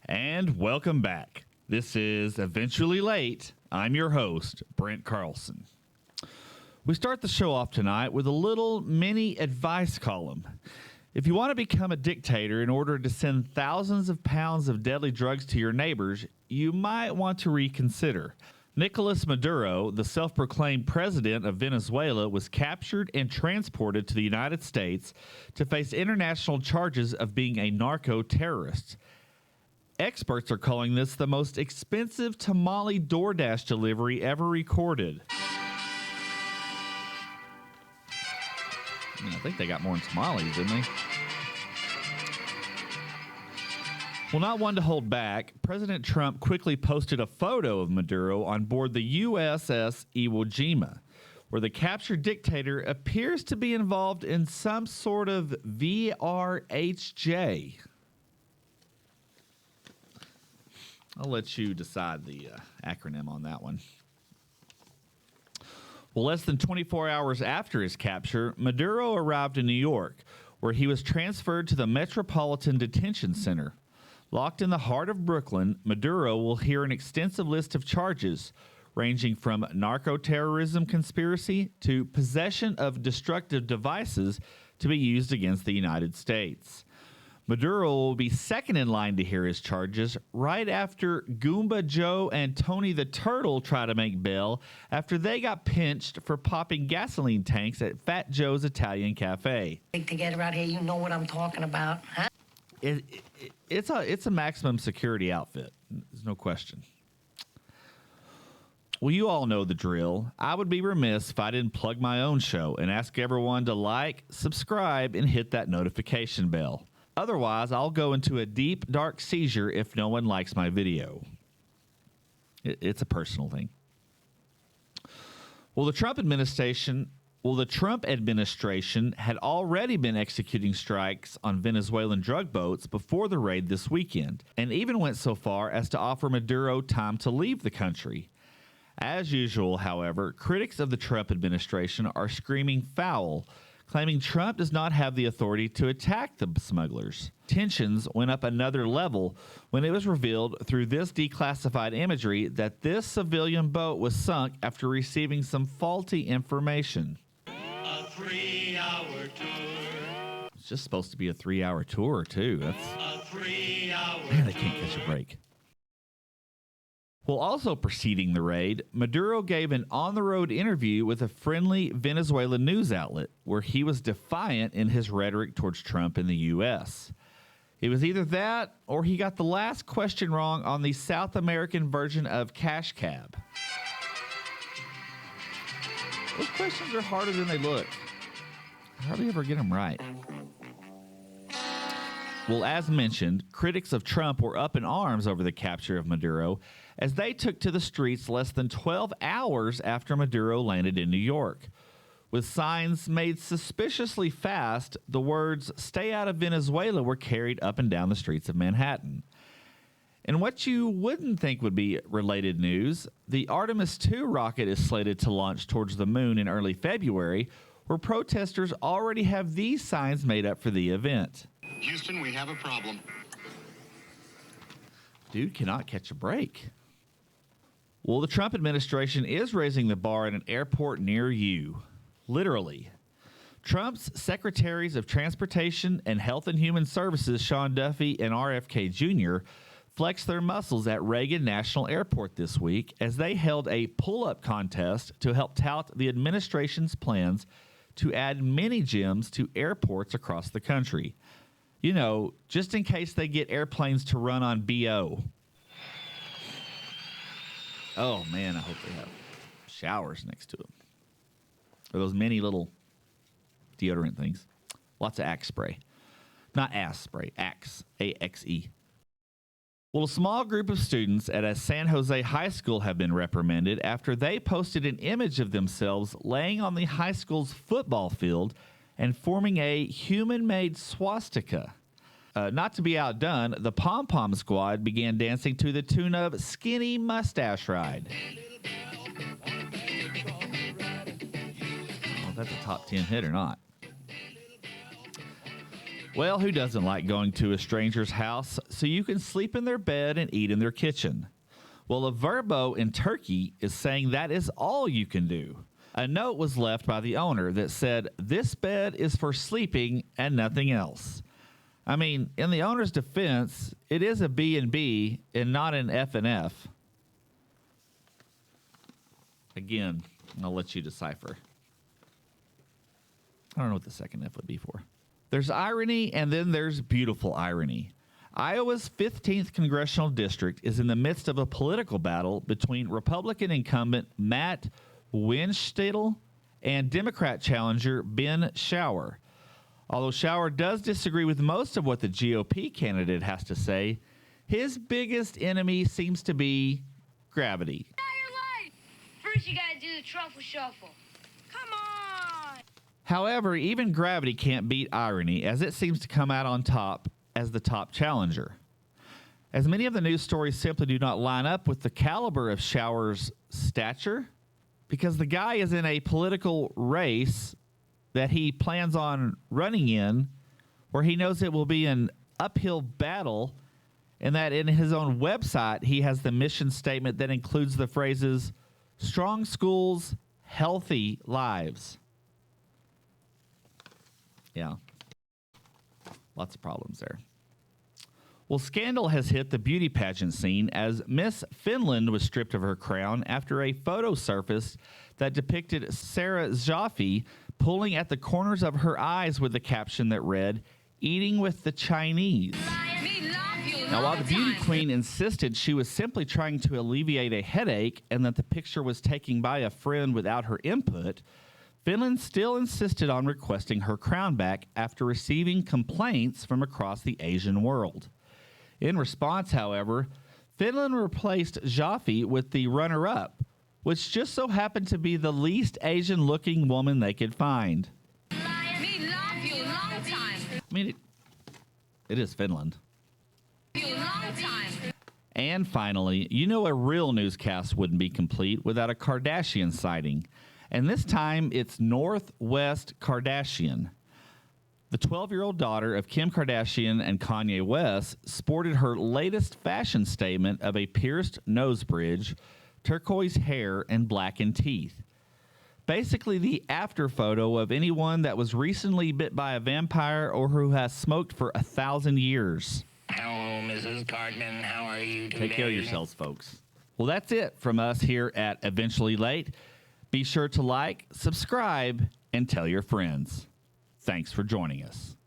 And welcome back. This is Eventually Late. I'm your host, Brent Carlson. We start the show off tonight with a little mini advice column. If you want to become a dictator in order to send thousands of pounds of deadly drugs to your neighbors, you might want to reconsider. Nicolas Maduro, the self-proclaimed president of Venezuela, was captured and transported to the United States to face international charges of being a narco-terrorist. Experts are calling this the most expensive tamale DoorDash delivery ever recorded. I think they got more in tamales, didn't they? Well, not one to hold back, President Trump quickly posted a photo of Maduro on board the USS Iwo Jima, where the captured dictator appears to be involved in some sort of VRHJ. I'll let you decide the acronym on that one. Well, less than 24 hours after his capture, Maduro arrived in New York, where he was transferred to the Metropolitan Detention Center. Locked in the heart of Brooklyn, Maduro will hear an extensive list of charges, ranging from narco-terrorism conspiracy to possession of destructive devices to be used against the United States. Maduro will be second in line to hear his charges right after Goomba Joe and Tony the Turtle try to make bail after they got pinched for popping gasoline tanks at Fat Joe's Italian Cafe. To get around here, you know what I'm talking about, huh? It's a maximum security outfit. There's no question. Well, you all know the drill. I would be remiss if I didn't plug my own show and ask everyone to like, subscribe, and hit that notification bell. Otherwise, I'll go into a deep, dark seizure if no one likes my video. It's a personal thing. Well, the Trump administration had already been executing strikes on Venezuelan drug boats before the raid this weekend, and even went so far as to offer Maduro time to leave the country. As usual, however, critics of the Trump administration are screaming foul, claiming Trump does not have the authority to attack the smugglers. Tensions went up another level when it was revealed through this declassified imagery that this civilian boat was sunk after receiving some faulty information. A 3-hour tour. It's just supposed to be a 3-hour tour, too. A 3-hour Man, they can't catch a break. Well, also preceding the raid, Maduro gave an on-the-road interview with a friendly Venezuelan news outlet where he was defiant in his rhetoric towards Trump and the U.S. It was either that or he got the last question wrong on the South American version of Cash Cab. Those questions are harder than they look. I hardly ever get them right. Well, as mentioned, critics of Trump were up in arms over the capture of Maduro as they took to the streets less than 12 hours after Maduro landed in New York. With signs made suspiciously fast, the words, "Stay out of Venezuela," were carried up and down the streets of Manhattan. And what you wouldn't think would be related news, the Artemis II rocket is slated to launch towards the moon in early February, where protesters already have these signs made up for the event. Houston, we have a problem. Dude cannot catch a break. Well, the Trump administration is raising the bar at an airport near you. Literally. Trump's Secretaries of Transportation and Health and Human Services, Sean Duffy and RFK Jr., flexed their muscles at Reagan National Airport this week as they held a pull-up contest to help tout the administration's plans to add mini gyms to airports across the country. You know, just in case they get airplanes to run on BO. Oh, man, I hope they have showers next to them. Or those mini little deodorant things. Lots of Axe spray. Not ass spray, Axe, A-X-E. Well, a small group of students at a San Jose high school have been reprimanded after they posted an image of themselves laying on the high school's football field and forming a human-made swastika. Not to be outdone, the pom-pom squad began dancing to the tune of Skinny Mustache Ride. Oh, that's a top 10 hit or not. Well, who doesn't like going to a stranger's house so you can sleep in their bed and eat in their kitchen? Well, a Verbo in Turkey is saying that is all you can do. A note was left by the owner that said, "This bed is for sleeping and nothing else." I mean, in the owner's defense, it is a B&B and not an F&F. Again, I'll let you decipher. I don't know what the second F would be for. There's irony, and then there's beautiful irony. Iowa's 15th congressional district is in the midst of a political battle between Republican incumbent Matt Winstedel and Democrat challenger Ben Shower. Although Shower does disagree with most of what the GOP candidate has to say, his biggest enemy seems to be gravity. Your life. First, you gotta do the truffle shuffle. Come on. However, even gravity can't beat irony, as it seems to come out on top as the top challenger. As many of the news stories simply do not line up with the caliber of Shower's stature, because the guy is in a political race that he plans on running in, where he knows it will be an uphill battle, and that in his own website, he has the mission statement that includes the phrases, "strong schools, healthy lives." Yeah. Lots of problems there. Well, scandal has hit the beauty pageant scene as Miss Finland was stripped of her crown after a photo surfaced that depicted Sarah Jaffe pulling at the corners of her eyes with the caption that read, "Eating with the Chinese." Now, while the beauty queen insisted she was simply trying to alleviate a headache and that the picture was taken by a friend without her input, Finland still insisted on requesting her crown back after receiving complaints from across the Asian world. In response, however, Finland replaced Jaffe with the runner-up, which just so happened to be the least Asian-looking woman they could find. I mean, it is Finland. And finally, you know a real newscast wouldn't be complete without a Kardashian sighting. And this time, it's Northwest Kardashian. The 12-year-old daughter of Kim Kardashian and Kanye West sported her latest fashion statement of a pierced nose bridge, turquoise hair, and blackened teeth. Basically the after photo of anyone that was recently bit by a vampire or who has smoked for 1,000 years. Hello, Mrs. Cartman. How are you today? Take care of yourselves, folks. Well, that's it from us here at Eventually Late. Be sure to like, subscribe, and tell your friends. Thanks for joining us.